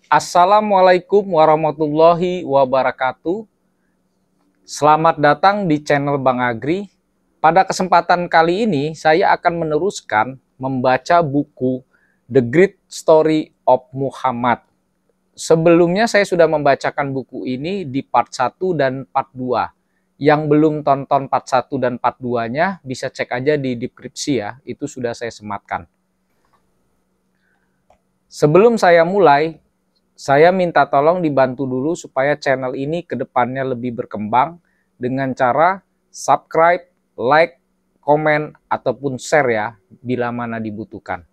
Assalamualaikum warahmatullahi wabarakatuh. Selamat datang di channel Bang Agri. Pada kesempatan kali ini saya akan meneruskan membaca buku The Great Story of Muhammad. Sebelumnya saya sudah membacakan buku ini di part 1 dan part 2. Yang belum tonton part 1 dan part 2-nya bisa cek aja di deskripsi ya, itu sudah saya sematkan. Sebelum saya mulai, saya minta tolong dibantu dulu supaya channel ini ke depannya lebih berkembang dengan cara subscribe, like, komen, ataupun share ya bila mana dibutuhkan.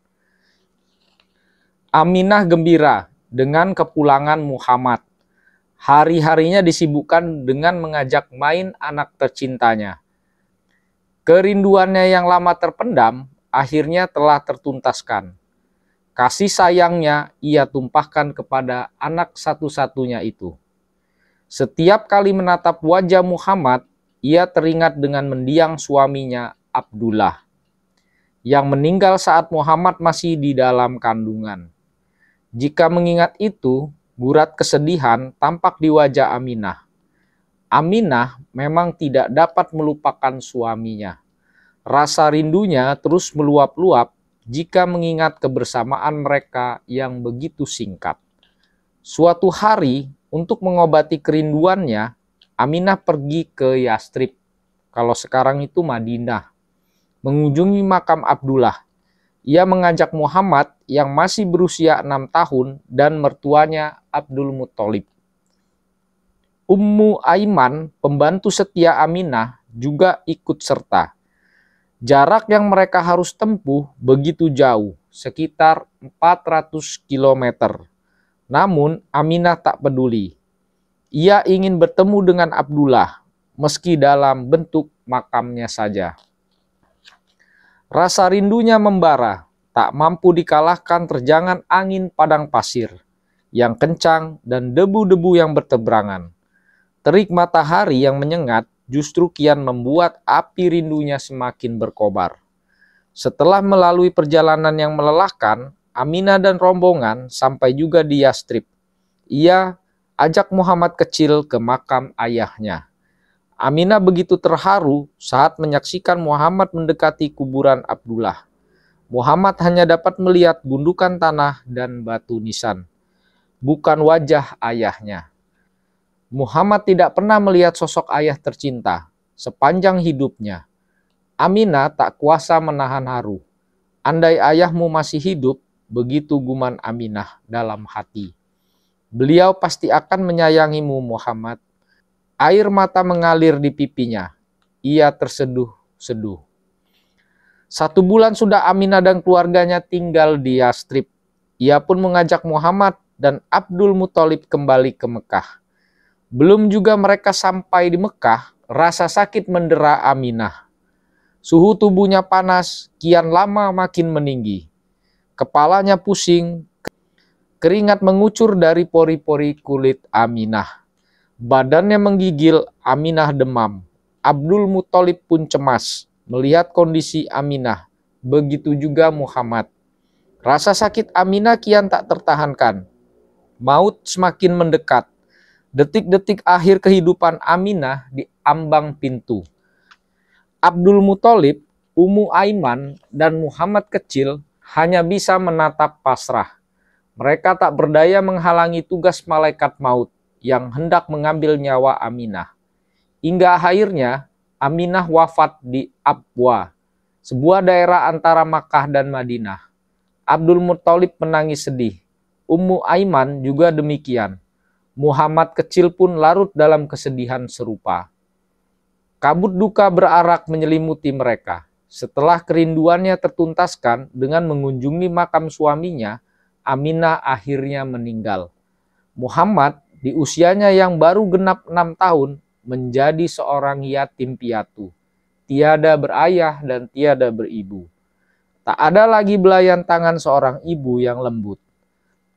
Aminah gembira dengan kepulangan Muhammad. Hari-harinya disibukkan dengan mengajak main anak tercintanya. Kerinduannya yang lama terpendam akhirnya telah tertuntaskan. Kasih sayangnya ia tumpahkan kepada anak satu-satunya itu. Setiap kali menatap wajah Muhammad, ia teringat dengan mendiang suaminya Abdullah, yang meninggal saat Muhammad masih di dalam kandungan. Jika mengingat itu, gurat kesedihan tampak di wajah Aminah. Aminah memang tidak dapat melupakan suaminya. Rasa rindunya terus meluap-luap jika mengingat kebersamaan mereka yang begitu singkat. Suatu hari, untuk mengobati kerinduannya, Aminah pergi ke Yastrib, kalau sekarang itu Madinah, mengunjungi makam Abdullah. Ia mengajak Muhammad yang masih berusia 6 tahun dan mertuanya Abdul Muthalib. Ummu Aiman, pembantu setia Aminah, juga ikut serta. Jarak yang mereka harus tempuh begitu jauh, sekitar 400 km. Namun Aminah tak peduli. Ia ingin bertemu dengan Abdullah, meski dalam bentuk makamnya saja. Rasa rindunya membara, tak mampu dikalahkan terjangan angin padang pasir yang kencang dan debu-debu yang bertebarangan. Terik matahari yang menyengat justru kian membuat api rindunya semakin berkobar. Setelah melalui perjalanan yang melelahkan, Aminah dan rombongan sampai juga di Yastrib. Ia ajak Muhammad kecil ke makam ayahnya. Aminah begitu terharu saat menyaksikan Muhammad mendekati kuburan Abdullah. Muhammad hanya dapat melihat gundukan tanah dan batu nisan, bukan wajah ayahnya. Muhammad tidak pernah melihat sosok ayah tercinta sepanjang hidupnya. Aminah tak kuasa menahan haru. Andai ayahmu masih hidup, begitu guman Aminah dalam hati. Beliau pasti akan menyayangimu, Muhammad. Air mata mengalir di pipinya. Ia terseduh-seduh. 1 bulan sudah Aminah dan keluarganya tinggal di Yastrib. Ia pun mengajak Muhammad dan Abdul Muthalib kembali ke Mekah. Belum juga mereka sampai di Mekah, rasa sakit mendera Aminah. Suhu tubuhnya panas, kian lama makin meninggi. Kepalanya pusing, keringat mengucur dari pori-pori kulit Aminah. Badannya menggigil, Aminah demam. Abdul Muthalib pun cemas melihat kondisi Aminah. Begitu juga Muhammad. Rasa sakit Aminah kian tak tertahankan. Maut semakin mendekat. Detik-detik akhir kehidupan Aminah di ambang pintu. Abdul Muthalib, Ummu Aiman, dan Muhammad kecil hanya bisa menatap pasrah. Mereka tak berdaya menghalangi tugas malaikat maut yang hendak mengambil nyawa Aminah. Hingga akhirnya Aminah wafat di Abwa, sebuah daerah antara Makkah dan Madinah. Abdul Muthalib menangis sedih. Ummu Aiman juga demikian. Muhammad kecil pun larut dalam kesedihan serupa. Kabut duka berarak menyelimuti mereka. Setelah kerinduannya tertuntaskan dengan mengunjungi makam suaminya, Aminah akhirnya meninggal. Muhammad di usianya yang baru genap 6 tahun menjadi seorang yatim piatu. Tiada berayah dan tiada beribu. Tak ada lagi belayan tangan seorang ibu yang lembut.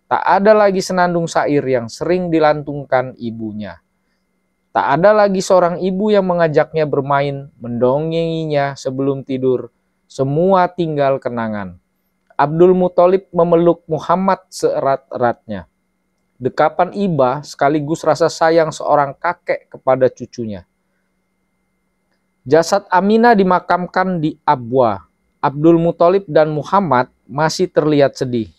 Tak ada lagi senandung syair yang sering dilantungkan ibunya. Tak ada lagi seorang ibu yang mengajaknya bermain, mendongenginya sebelum tidur. Semua tinggal kenangan. Abdul Muthalib memeluk Muhammad seerat-eratnya. dekapan iba sekaligus rasa sayang seorang kakek kepada cucunya. Jasad Aminah dimakamkan di Abwa. Abdul Muthalib dan Muhammad masih terlihat sedih.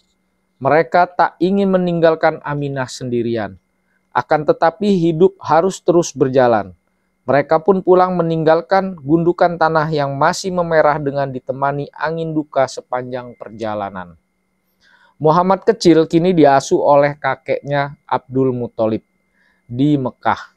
Mereka tak ingin meninggalkan Aminah sendirian. Akan tetapi hidup harus terus berjalan. Mereka pun pulang meninggalkan gundukan tanah yang masih memerah dengan ditemani angin duka sepanjang perjalanan. Muhammad kecil kini diasuh oleh kakeknya Abdul Muthalib di Mekah.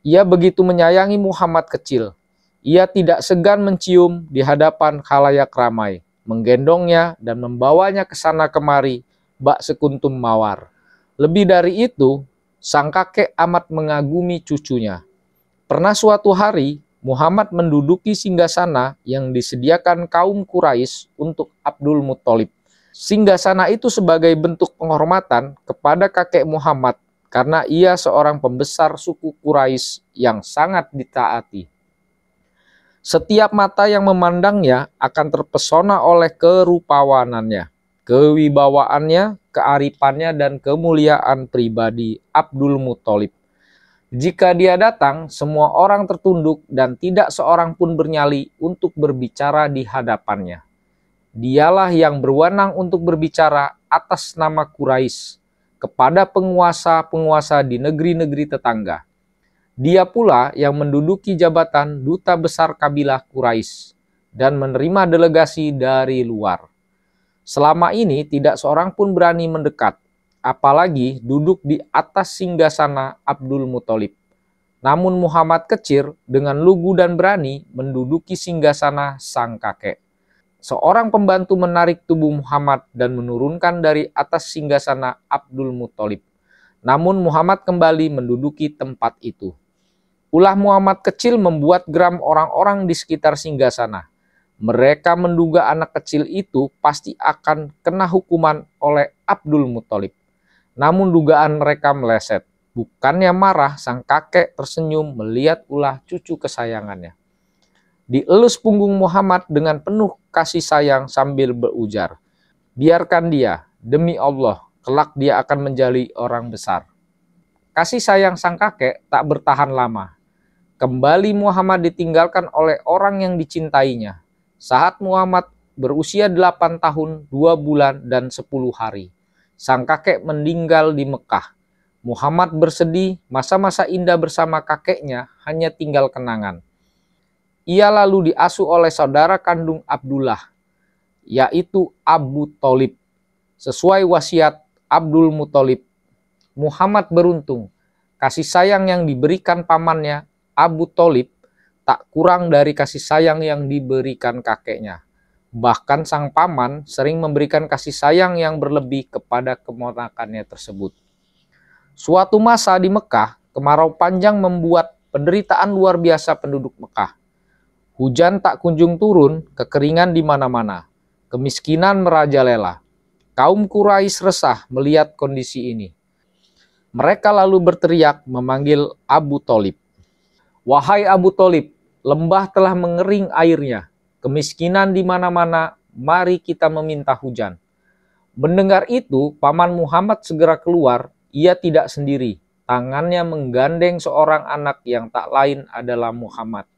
Ia begitu menyayangi Muhammad kecil. Ia tidak segan mencium di hadapan khalayak ramai, menggendongnya dan membawanya ke sana kemari bak sekuntum mawar. Lebih dari itu, sang kakek amat mengagumi cucunya. Pernah suatu hari, Muhammad menduduki singgasana yang disediakan kaum Quraisy untuk Abdul Muthalib. Singgasana itu sebagai bentuk penghormatan kepada kakek Muhammad karena ia seorang pembesar suku Quraisy yang sangat ditaati. Setiap mata yang memandangnya akan terpesona oleh kerupawanannya, kewibawaannya, kearifannya, dan kemuliaan pribadi Abdul Muthalib. Jika dia datang, semua orang tertunduk dan tidak seorang pun bernyali untuk berbicara di hadapannya. Dialah yang berwenang untuk berbicara atas nama Quraisy kepada penguasa-penguasa di negeri-negeri tetangga. Dia pula yang menduduki jabatan duta besar kabilah Quraisy dan menerima delegasi dari luar. Selama ini tidak seorang pun berani mendekat, apalagi duduk di atas singgasana Abdul Muthalib. Namun Muhammad kecil dengan lugu dan berani menduduki singgasana sang kakek. Seorang pembantu menarik tubuh Muhammad dan menurunkan dari atas singgasana Abdul Muthalib. Namun Muhammad kembali menduduki tempat itu. Ulah Muhammad kecil membuat geram orang-orang di sekitar singgasana. Mereka menduga anak kecil itu pasti akan kena hukuman oleh Abdul Muthalib. Namun dugaan mereka meleset. Bukannya marah, sang kakek tersenyum melihat ulah cucu kesayangannya. Dielus punggung Muhammad dengan penuh kasih sayang sambil berujar, "Biarkan dia, demi Allah, kelak dia akan menjadi orang besar." Kasih sayang sang kakek tak bertahan lama. Kembali Muhammad ditinggalkan oleh orang yang dicintainya. Saat Muhammad berusia 8 tahun, 2 bulan, dan 10 hari. Sang kakek meninggal di Mekah. Muhammad bersedih, masa-masa indah bersama kakeknya hanya tinggal kenangan. Ia lalu diasuh oleh saudara kandung Abdullah, yaitu Abu Thalib. Sesuai wasiat Abdul Muthalib, Muhammad beruntung. Kasih sayang yang diberikan pamannya, Abu Thalib, tak kurang dari kasih sayang yang diberikan kakeknya. Bahkan sang paman sering memberikan kasih sayang yang berlebih kepada keponakannya tersebut. Suatu masa di Mekah, kemarau panjang membuat penderitaan luar biasa penduduk Mekah. Hujan tak kunjung turun, kekeringan di mana-mana. Kemiskinan merajalela. Kaum Quraisy resah melihat kondisi ini. Mereka lalu berteriak memanggil Abu Thalib. "Wahai Abu Thalib, lembah telah mengering airnya. Kemiskinan di mana-mana, mari kita meminta hujan." Mendengar itu, paman Muhammad segera keluar. Ia tidak sendiri. Tangannya menggandeng seorang anak yang tak lain adalah Muhammad.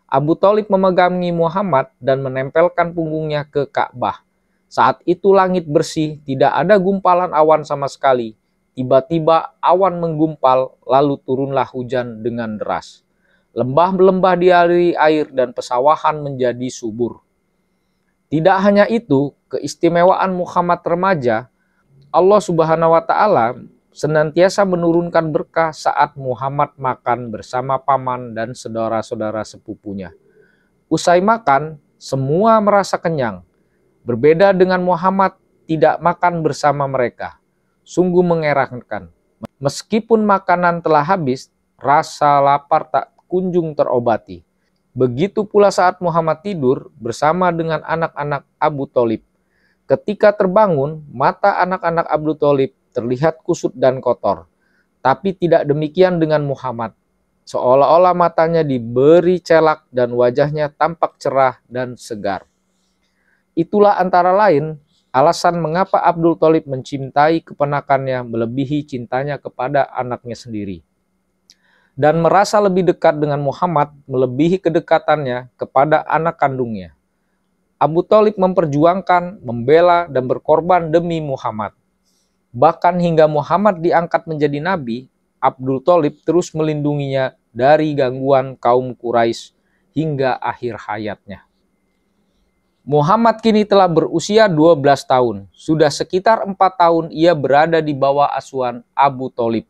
Abu Thalib memegangi Muhammad dan menempelkan punggungnya ke Ka'bah. Saat itu langit bersih, tidak ada gumpalan awan sama sekali. Tiba-tiba awan menggumpal, lalu turunlah hujan dengan deras. Lembah-lembah dialiri air dan pesawahan menjadi subur. Tidak hanya itu, keistimewaan Muhammad remaja, Allah Subhanahu wa Ta'ala senantiasa menurunkan berkah saat Muhammad makan bersama paman dan saudara-saudara sepupunya. Usai makan, semua merasa kenyang. Berbeda dengan Muhammad tidak makan bersama mereka. Sungguh mengerankan. Meskipun makanan telah habis, rasa lapar tak kunjung terobati. Begitu pula saat Muhammad tidur bersama dengan anak-anak Abu Thalib. Ketika terbangun, mata anak-anak Abu Thalib terlihat kusut dan kotor. Tapi tidak demikian dengan Muhammad. Seolah-olah matanya diberi celak dan wajahnya tampak cerah dan segar. Itulah antara lain alasan mengapa Abdul Thalib mencintai keponakannya melebihi cintanya kepada anaknya sendiri, dan merasa lebih dekat dengan Muhammad melebihi kedekatannya kepada anak kandungnya. Abu Thalib memperjuangkan, membela, dan berkorban demi Muhammad. Bahkan hingga Muhammad diangkat menjadi nabi, Abdul Thalib terus melindunginya dari gangguan kaum Quraisy hingga akhir hayatnya. Muhammad kini telah berusia 12 tahun. Sudah sekitar 4 tahun ia berada di bawah asuhan Abu Thalib.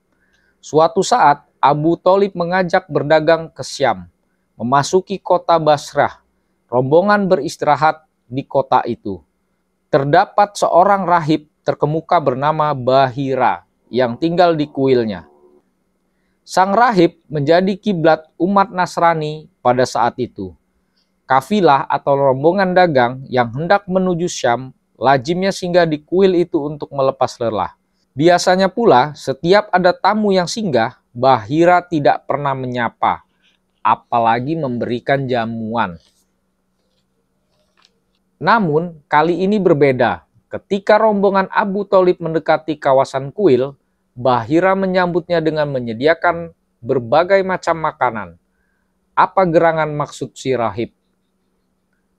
Suatu saat, Abu Thalib mengajak berdagang ke Syam, memasuki kota Basrah. Rombongan beristirahat di kota itu. Terdapat seorang rahib terkemuka bernama Bahira yang tinggal di kuilnya. Sang rahib menjadi kiblat umat Nasrani pada saat itu. Kafilah atau rombongan dagang yang hendak menuju Syam lazimnya singgah di kuil itu untuk melepas lelah. Biasanya pula setiap ada tamu yang singgah, Bahira tidak pernah menyapa, apalagi memberikan jamuan. Namun kali ini berbeda. Ketika rombongan Abu Thalib mendekati kawasan kuil, Bahira menyambutnya dengan menyediakan berbagai macam makanan. Apa gerangan maksud si rahib?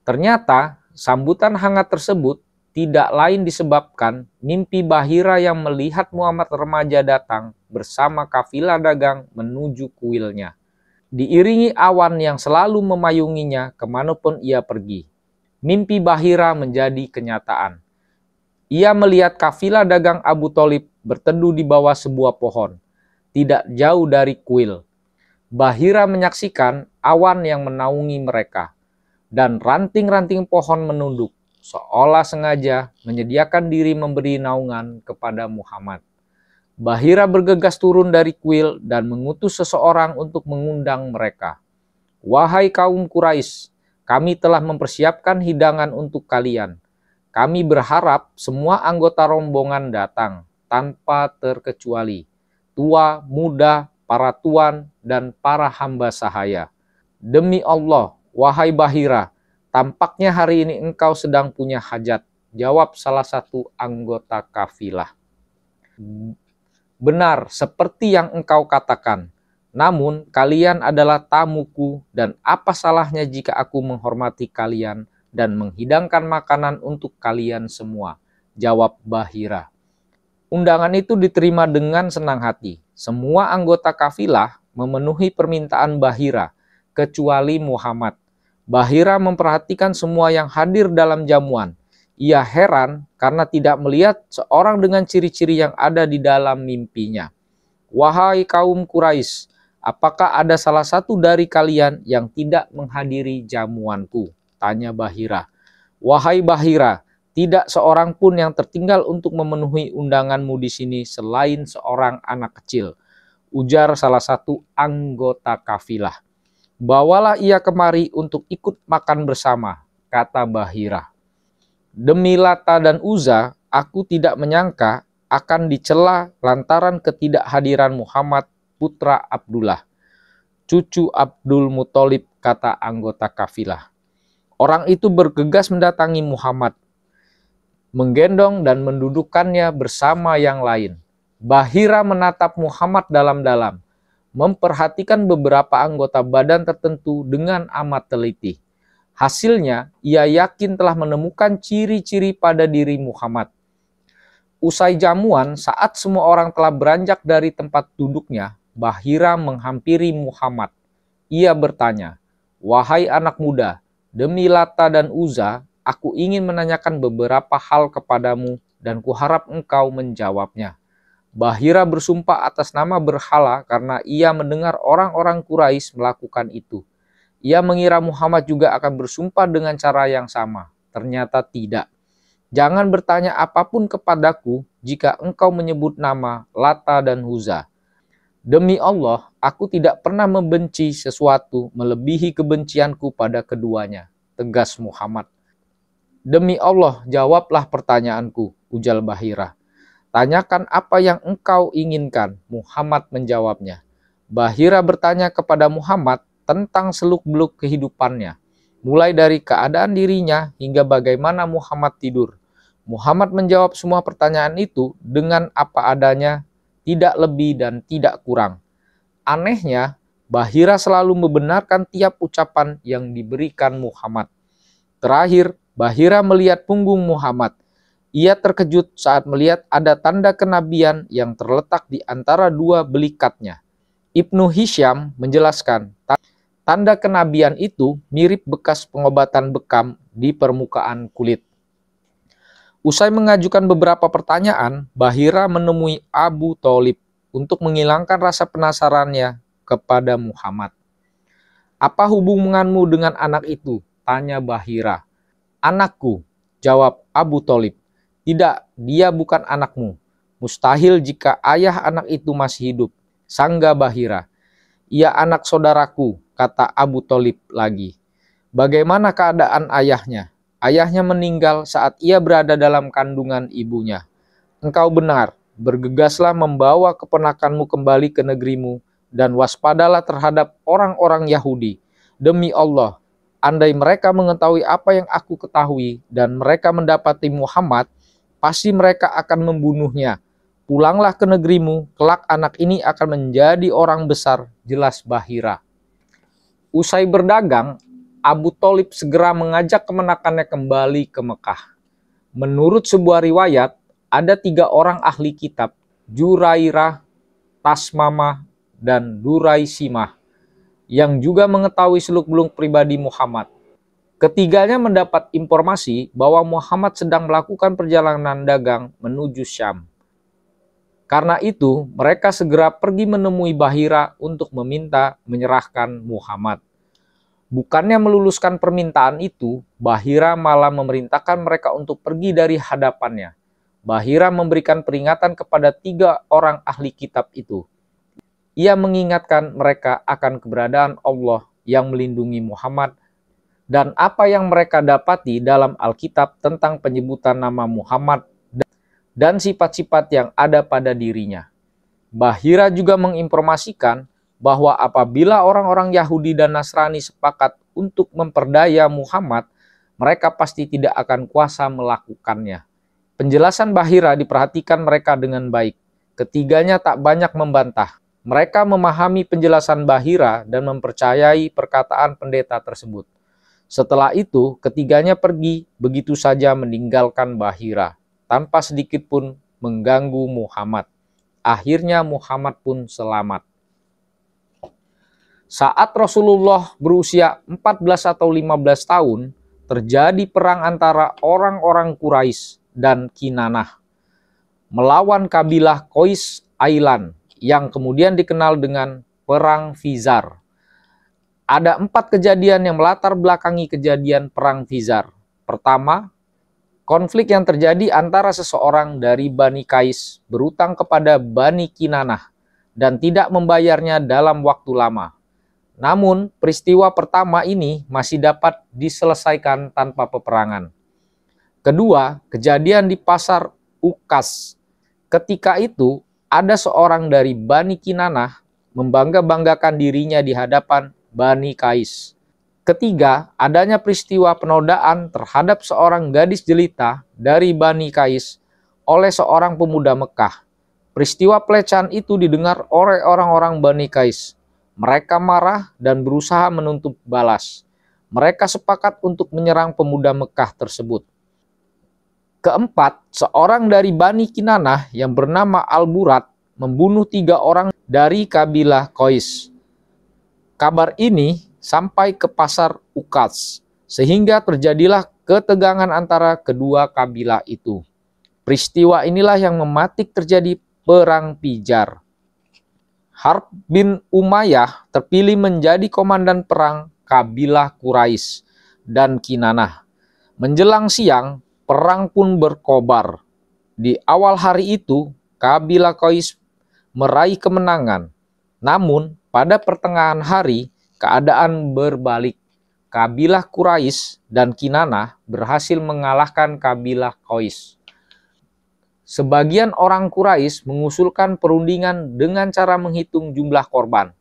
Ternyata sambutan hangat tersebut tidak lain disebabkan mimpi Bahira yang melihat Muhammad remaja datang bersama kafilah dagang menuju kuilnya. Diiringi awan yang selalu memayunginya kemanapun ia pergi. Mimpi Bahira menjadi kenyataan. Ia melihat kafilah dagang Abu Thalib berteduh di bawah sebuah pohon, tidak jauh dari kuil. Bahira menyaksikan awan yang menaungi mereka, dan ranting-ranting pohon menunduk, seolah sengaja menyediakan diri memberi naungan kepada Muhammad. Bahira bergegas turun dari kuil dan mengutus seseorang untuk mengundang mereka. Wahai kaum Quraisy, kami telah mempersiapkan hidangan untuk kalian. Kami berharap semua anggota rombongan datang, tanpa terkecuali. Tua, muda, para tuan, dan para hamba sahaya. Demi Allah, wahai Bahira, tampaknya hari ini engkau sedang punya hajat, jawab salah satu anggota kafilah. Benar, seperti yang engkau katakan. Namun, kalian adalah tamuku, dan apa salahnya jika aku menghormati kalian dan menghidangkan makanan untuk kalian semua, jawab Bahira. Undangan itu diterima dengan senang hati. Semua anggota kafilah memenuhi permintaan Bahira, kecuali Muhammad. Bahira memperhatikan semua yang hadir dalam jamuan. Ia heran karena tidak melihat seorang dengan ciri-ciri yang ada di dalam mimpinya. Wahai kaum Quraisy, apakah ada salah satu dari kalian yang tidak menghadiri jamuanku? Tanya Bahira. Wahai Bahira, tidak seorang pun yang tertinggal untuk memenuhi undanganmu di sini selain seorang anak kecil, ujar salah satu anggota kafilah. Bawalah ia kemari untuk ikut makan bersama, kata Bahira. Demi Lata dan Uzza, aku tidak menyangka akan dicela lantaran ketidakhadiran Muhammad putra Abdullah, cucu Abdul Muthalib, kata anggota kafilah. Orang itu bergegas mendatangi Muhammad, menggendong dan mendudukkannya bersama yang lain. Bahira menatap Muhammad dalam-dalam, memperhatikan beberapa anggota badan tertentu dengan amat teliti. Hasilnya, ia yakin telah menemukan ciri-ciri pada diri Muhammad. Usai jamuan, saat semua orang telah beranjak dari tempat duduknya, Bahira menghampiri Muhammad. Ia bertanya, wahai anak muda, demi Lata dan Uzza, aku ingin menanyakan beberapa hal kepadamu dan kuharap engkau menjawabnya. Bahira bersumpah atas nama berhala karena ia mendengar orang-orang Quraisy melakukan itu. Ia mengira Muhammad juga akan bersumpah dengan cara yang sama. Ternyata tidak. Jangan bertanya apapun kepadaku jika engkau menyebut nama Lata dan Uzza. Demi Allah, aku tidak pernah membenci sesuatu melebihi kebencianku pada keduanya, tegas Muhammad. Demi Allah, jawablah pertanyaanku, ujar Bahira. Tanyakan apa yang engkau inginkan, Muhammad menjawabnya. Bahira bertanya kepada Muhammad tentang seluk-beluk kehidupannya, mulai dari keadaan dirinya hingga bagaimana Muhammad tidur. Muhammad menjawab semua pertanyaan itu dengan apa adanya, tidak lebih dan tidak kurang. Anehnya, Bahira selalu membenarkan tiap ucapan yang diberikan Muhammad. Terakhir, Bahira melihat punggung Muhammad. Ia terkejut saat melihat ada tanda kenabian yang terletak di antara dua belikatnya. Ibnu Hisham menjelaskan, tanda kenabian itu mirip bekas pengobatan bekam di permukaan kulit. Usai mengajukan beberapa pertanyaan, Bahira menemui Abu Thalib untuk menghilangkan rasa penasarannya kepada Muhammad. "Apa hubunganmu dengan anak itu?" tanya Bahira. "Anakku," jawab Abu Thalib. "Tidak, dia bukan anakmu. Mustahil jika ayah anak itu masih hidup," sangga Bahira. "Ia anak saudaraku," kata Abu Thalib lagi. "Bagaimana keadaan ayahnya?" "Ayahnya meninggal saat ia berada dalam kandungan ibunya." "Engkau benar, bergegaslah membawa keponakanmu kembali ke negerimu, dan waspadalah terhadap orang-orang Yahudi. Demi Allah, andai mereka mengetahui apa yang aku ketahui, dan mereka mendapati Muhammad, pasti mereka akan membunuhnya. Pulanglah ke negerimu, kelak anak ini akan menjadi orang besar," jelas Bahira. Usai berdagang, Abu Thalib segera mengajak kemenakannya kembali ke Mekah. Menurut sebuah riwayat, ada 3 orang ahli kitab, Jurairah, Tasmamah, dan Duraisimah, yang juga mengetahui seluk-beluk pribadi Muhammad. Ketiganya mendapat informasi bahwa Muhammad sedang melakukan perjalanan dagang menuju Syam. Karena itu, mereka segera pergi menemui Bahira untuk meminta menyerahkan Muhammad. Bukannya meluluskan permintaan itu, Bahira malah memerintahkan mereka untuk pergi dari hadapannya. Bahira memberikan peringatan kepada 3 orang ahli kitab itu. Ia mengingatkan mereka akan keberadaan Allah yang melindungi Muhammad dan apa yang mereka dapati dalam Alkitab tentang penyebutan nama Muhammad dan sifat-sifat yang ada pada dirinya. Bahira juga menginformasikan bahwa apabila orang-orang Yahudi dan Nasrani sepakat untuk memperdaya Muhammad, mereka pasti tidak akan kuasa melakukannya. Penjelasan Bahira diperhatikan mereka dengan baik. Ketiganya tak banyak membantah. Mereka memahami penjelasan Bahira dan mempercayai perkataan pendeta tersebut. Setelah itu, ketiganya pergi begitu saja meninggalkan Bahira, tanpa sedikit pun mengganggu Muhammad. Akhirnya Muhammad pun selamat. Saat Rasulullah berusia 14 atau 15 tahun, terjadi perang antara orang-orang Quraisy dan Kinanah melawan kabilah Qais Ailan, yang kemudian dikenal dengan Perang Fizar. Ada 4 kejadian yang melatar belakangi kejadian Perang Fizar. Pertama, konflik yang terjadi antara seseorang dari Bani Qais berutang kepada Bani Kinanah dan tidak membayarnya dalam waktu lama. Namun, peristiwa pertama ini masih dapat diselesaikan tanpa peperangan. Kedua, kejadian di pasar Ukas. Ketika itu, ada seorang dari Bani Kinanah membangga-banggakan dirinya di hadapan Bani Qais. Ketiga, adanya peristiwa penodaan terhadap seorang gadis jelita dari Bani Qais oleh seorang pemuda Mekah. Peristiwa pelecehan itu didengar oleh orang-orang Bani Qais. Mereka marah dan berusaha menuntut balas. Mereka sepakat untuk menyerang pemuda Mekah tersebut. Keempat, seorang dari Bani Kinanah yang bernama Al-Burat membunuh 3 orang dari kabilah Qais. Kabar ini sampai ke pasar Ukas, sehingga terjadilah ketegangan antara kedua kabilah itu. Peristiwa inilah yang mematik terjadi Perang Fijar. Harb bin Umayyah terpilih menjadi komandan perang kabilah Quraisy dan Kinanah. Menjelang siang, perang pun berkobar. Di awal hari itu, kabilah Qais meraih kemenangan. Namun, pada pertengahan hari, keadaan berbalik. Kabilah Quraisy dan Kinanah berhasil mengalahkan kabilah Qais. Sebagian orang Quraisy mengusulkan perundingan dengan cara menghitung jumlah korban.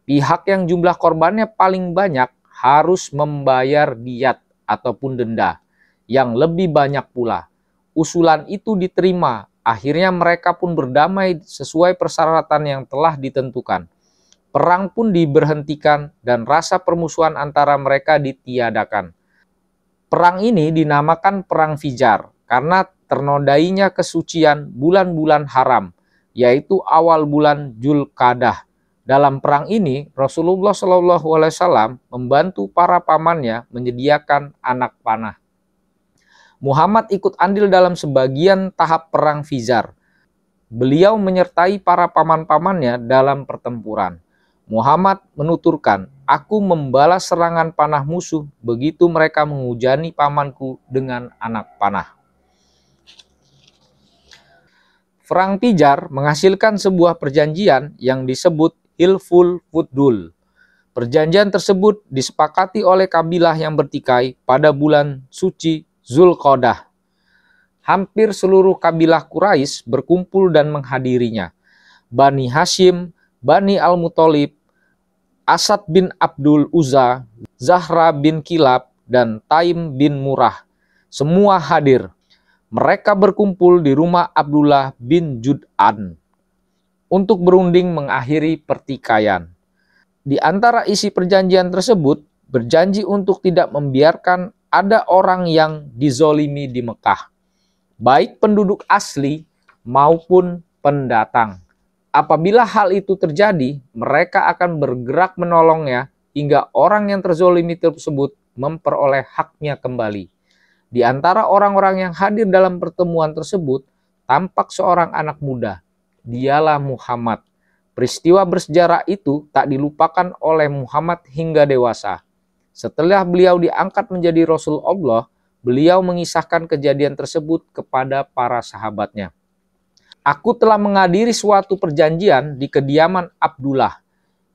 Pihak yang jumlah korbannya paling banyak harus membayar diat ataupun denda yang lebih banyak pula. Usulan itu diterima. Akhirnya mereka pun berdamai sesuai persyaratan yang telah ditentukan. Perang pun diberhentikan dan rasa permusuhan antara mereka ditiadakan. Perang ini dinamakan Perang Fijar karena ternodainya kesucian bulan-bulan haram, yaitu awal bulan Dzulqa'dah. Dalam perang ini, Rasulullah SAW membantu para pamannya menyediakan anak panah. Muhammad ikut andil dalam sebagian tahap Perang Fijar. Beliau menyertai para paman-pamannya dalam pertempuran. Muhammad menuturkan, "Aku membalas serangan panah musuh begitu mereka menghujani pamanku dengan anak panah." Perang Fijar menghasilkan sebuah perjanjian yang disebut Hilful Fudul. Perjanjian tersebut disepakati oleh kabilah yang bertikai pada bulan suci Dzulqa'dah. Hampir seluruh kabilah Quraisy berkumpul dan menghadirinya. Bani Hashim, Bani Al-Muthalib, Asad bin Abdul Uzza, Zahra bin Kilab, dan Taim bin Murrah. Semua hadir. Mereka berkumpul di rumah Abdullah bin Jud'an untuk berunding mengakhiri pertikaian. Di antara isi perjanjian tersebut, berjanji untuk tidak membiarkan ada orang yang dizolimi di Mekah, baik penduduk asli maupun pendatang. Apabila hal itu terjadi, mereka akan bergerak menolongnya hingga orang yang terzolimi tersebut memperoleh haknya kembali. Di antara orang-orang yang hadir dalam pertemuan tersebut, tampak seorang anak muda. Dialah Muhammad. Peristiwa bersejarah itu tak dilupakan oleh Muhammad hingga dewasa. Setelah beliau diangkat menjadi Rasul Allah, beliau mengisahkan kejadian tersebut kepada para sahabatnya. "Aku telah menghadiri suatu perjanjian di kediaman Abdullah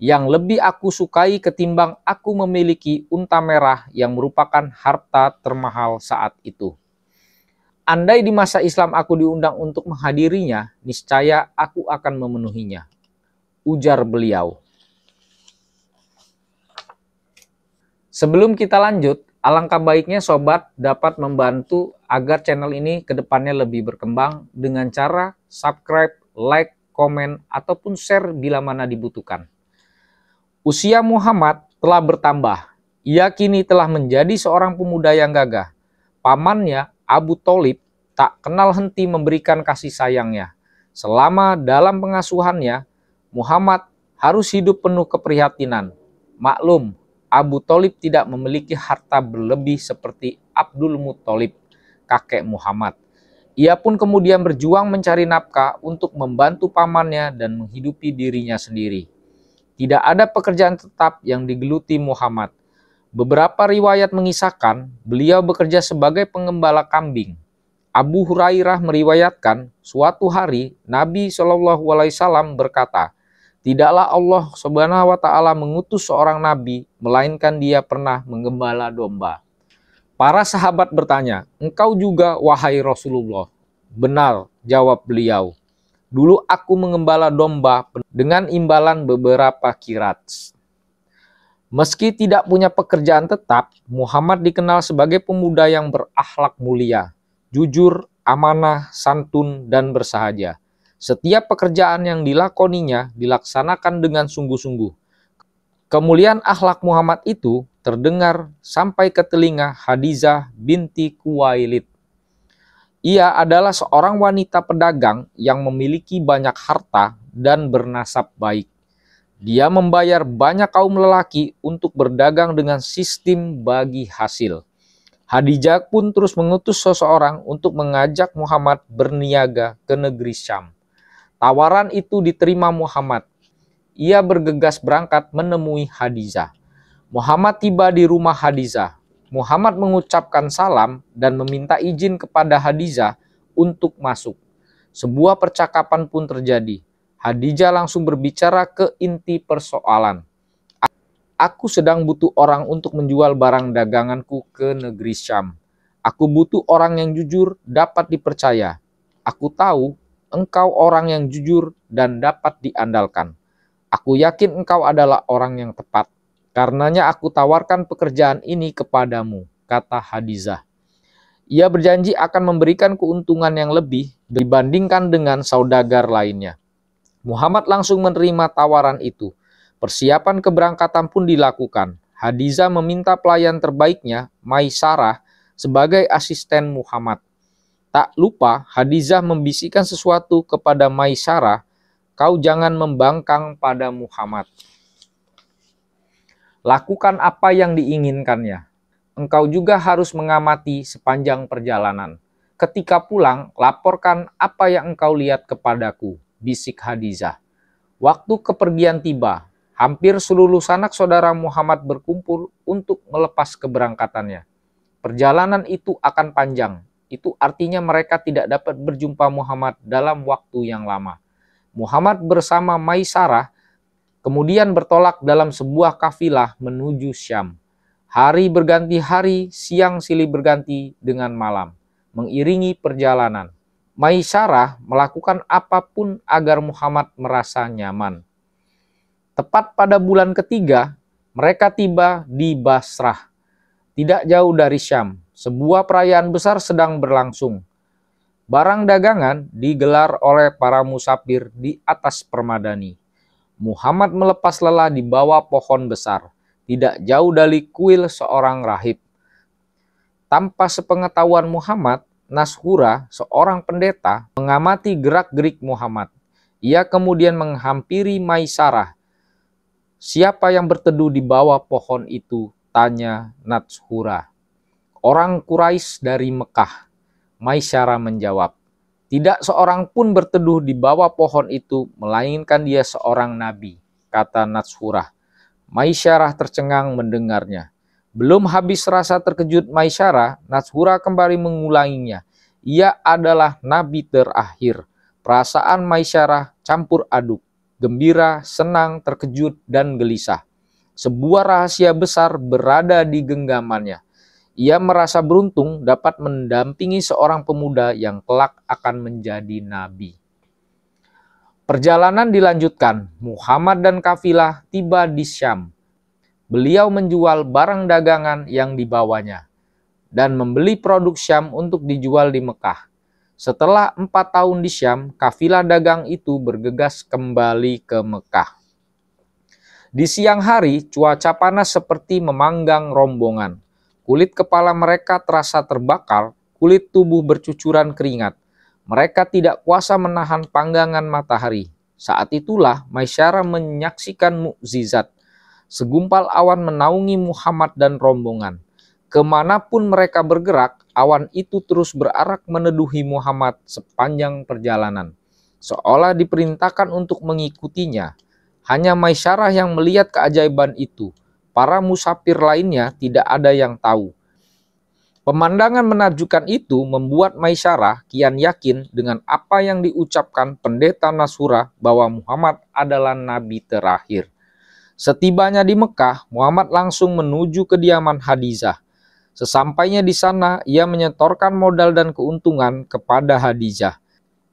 yang lebih aku sukai ketimbang aku memiliki unta merah yang merupakan harta termahal saat itu. Andai di masa Islam aku diundang untuk menghadirinya, niscaya aku akan memenuhinya," ujar beliau. Sebelum kita lanjut, alangkah baiknya sobat dapat membantu agar channel ini ke depannya lebih berkembang dengan cara subscribe, like, komen, ataupun share bila mana dibutuhkan. Usia Muhammad telah bertambah. Ia kini telah menjadi seorang pemuda yang gagah. Pamannya, Abu Thalib, tak kenal henti memberikan kasih sayangnya. Selama dalam pengasuhannya, Muhammad harus hidup penuh keprihatinan. Maklum, Abu Thalib tidak memiliki harta berlebih seperti Abdul Muthalib, kakek Muhammad. Ia pun kemudian berjuang mencari nafkah untuk membantu pamannya dan menghidupi dirinya sendiri. Tidak ada pekerjaan tetap yang digeluti Muhammad. Beberapa riwayat mengisahkan beliau bekerja sebagai pengembala kambing. Abu Hurairah meriwayatkan suatu hari Nabi SAW berkata, "Tidaklah Allah Subhanahu wa Ta'ala mengutus seorang nabi, melainkan dia pernah menggembala domba." Para sahabat bertanya, "Engkau juga, wahai Rasulullah?" "Benar," jawab beliau. "Dulu aku mengembala domba dengan imbalan beberapa kirat." Meski tidak punya pekerjaan tetap, Muhammad dikenal sebagai pemuda yang berakhlak mulia, jujur, amanah, santun, dan bersahaja. Setiap pekerjaan yang dilakoninya dilaksanakan dengan sungguh-sungguh. Kemuliaan akhlak Muhammad itu terdengar sampai ke telinga Khadijah binti Khuwailid. Ia adalah seorang wanita pedagang yang memiliki banyak harta dan bernasab baik. Dia membayar banyak kaum lelaki untuk berdagang dengan sistem bagi hasil. Khadijah pun terus mengutus seseorang untuk mengajak Muhammad berniaga ke negeri Syam. Tawaran itu diterima Muhammad. Ia bergegas berangkat menemui Khadijah. Muhammad tiba di rumah Khadijah. Muhammad mengucapkan salam dan meminta izin kepada Khadijah untuk masuk. Sebuah percakapan pun terjadi. Khadijah langsung berbicara ke inti persoalan. "Aku sedang butuh orang untuk menjual barang daganganku ke negeri Syam. Aku butuh orang yang jujur, dapat dipercaya. Aku tahu engkau orang yang jujur dan dapat diandalkan. Aku yakin engkau adalah orang yang tepat. Karenanya aku tawarkan pekerjaan ini kepadamu," kata Khadijah. Ia berjanji akan memberikan keuntungan yang lebih dibandingkan dengan saudagar lainnya. Muhammad langsung menerima tawaran itu. Persiapan keberangkatan pun dilakukan. Hadiza meminta pelayan terbaiknya, Maisarah, sebagai asisten Muhammad. Tak lupa, Hadiza membisikkan sesuatu kepada Maisarah, "Kau jangan membangkang pada Muhammad. Lakukan apa yang diinginkannya. Engkau juga harus mengamati sepanjang perjalanan. Ketika pulang, laporkan apa yang engkau lihat kepadaku," bisik Hadiza. Waktu kepergian tiba, hampir seluruh sanak saudara Muhammad berkumpul untuk melepas keberangkatannya. Perjalanan itu akan panjang. Itu artinya mereka tidak dapat berjumpa Muhammad dalam waktu yang lama. Muhammad bersama Maisarah kemudian bertolak dalam sebuah kafilah menuju Syam. Hari berganti hari, siang silih berganti dengan malam, mengiringi perjalanan. Maisarah melakukan apapun agar Muhammad merasa nyaman. Tepat pada bulan ketiga, mereka tiba di Basrah, tidak jauh dari Syam. Sebuah perayaan besar sedang berlangsung. Barang dagangan digelar oleh para musafir di atas permadani. Muhammad melepas lelah di bawah pohon besar, tidak jauh dari kuil seorang rahib. Tanpa sepengetahuan Muhammad, Nashura, seorang pendeta, mengamati gerak-gerik Muhammad. Ia kemudian menghampiri Maisarah. "Siapa yang berteduh di bawah pohon itu?" tanya Nashura. "Orang Quraisy dari Mekah," Maisarah menjawab. "Tidak seorang pun berteduh di bawah pohon itu, melainkan dia seorang nabi," kata Nashura. Maisarah tercengang mendengarnya. Belum habis rasa terkejut Maisarah, Nashura kembali mengulanginya. Ia adalah nabi terakhir. Perasaan Maisarah campur aduk, gembira, senang, terkejut, dan gelisah. Sebuah rahasia besar berada di genggamannya. Ia merasa beruntung dapat mendampingi seorang pemuda yang kelak akan menjadi nabi. Perjalanan dilanjutkan. Muhammad dan kafilah tiba di Syam. Beliau menjual barang dagangan yang dibawanya dan membeli produk Syam untuk dijual di Mekah. Setelah 4 tahun di Syam, kafilah dagang itu bergegas kembali ke Mekah. Di siang hari, cuaca panas seperti memanggang rombongan. Kulit kepala mereka terasa terbakar, kulit tubuh bercucuran keringat. Mereka tidak kuasa menahan panggangan matahari. Saat itulah Maisarah menyaksikan mukjizat. Segumpal awan menaungi Muhammad dan rombongan. Kemanapun mereka bergerak, awan itu terus berarak meneduhi Muhammad sepanjang perjalanan, seolah diperintahkan untuk mengikutinya. Hanya Maisarah yang melihat keajaiban itu. Para musafir lainnya tidak ada yang tahu. Pemandangan menakjubkan itu membuat Maisarah kian yakin dengan apa yang diucapkan pendeta Nashura bahwa Muhammad adalah nabi terakhir. Setibanya di Mekah, Muhammad langsung menuju kediaman Hadizah. Sesampainya di sana, ia menyetorkan modal dan keuntungan kepada Hadizah.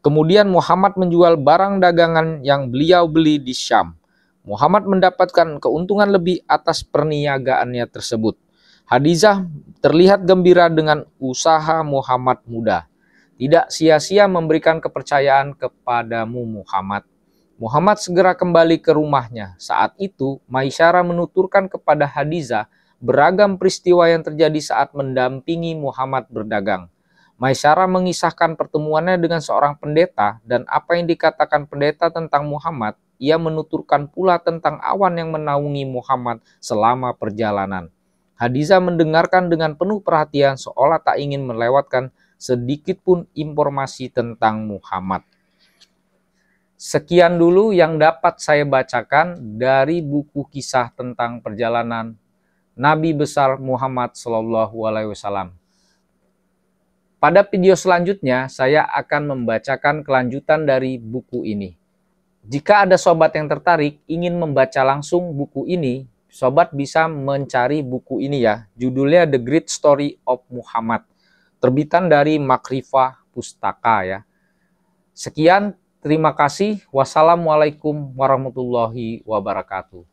Kemudian Muhammad menjual barang dagangan yang beliau beli di Syam. Muhammad mendapatkan keuntungan lebih atas perniagaannya tersebut. Hadizah terlihat gembira dengan usaha Muhammad muda. "Tidak sia-sia memberikan kepercayaan kepadamu, Muhammad." Muhammad segera kembali ke rumahnya. Saat itu, Maisarah menuturkan kepada Hadizah beragam peristiwa yang terjadi saat mendampingi Muhammad berdagang. Maisarah mengisahkan pertemuannya dengan seorang pendeta dan apa yang dikatakan pendeta tentang Muhammad. Ia menuturkan pula tentang awan yang menaungi Muhammad selama perjalanan. Hadizah mendengarkan dengan penuh perhatian seolah tak ingin melewatkan sedikit pun informasi tentang Muhammad. Sekian dulu yang dapat saya bacakan dari buku kisah tentang perjalanan Nabi besar Muhammad SAW. Pada video selanjutnya, saya akan membacakan kelanjutan dari buku ini. Jika ada sobat yang tertarik ingin membaca langsung buku ini, sobat bisa mencari buku ini ya. Judulnya The Great Story of Muhammad. Terbitan dari Makrifah Pustaka ya. Sekian, terima kasih. Wassalamualaikum warahmatullahi wabarakatuh.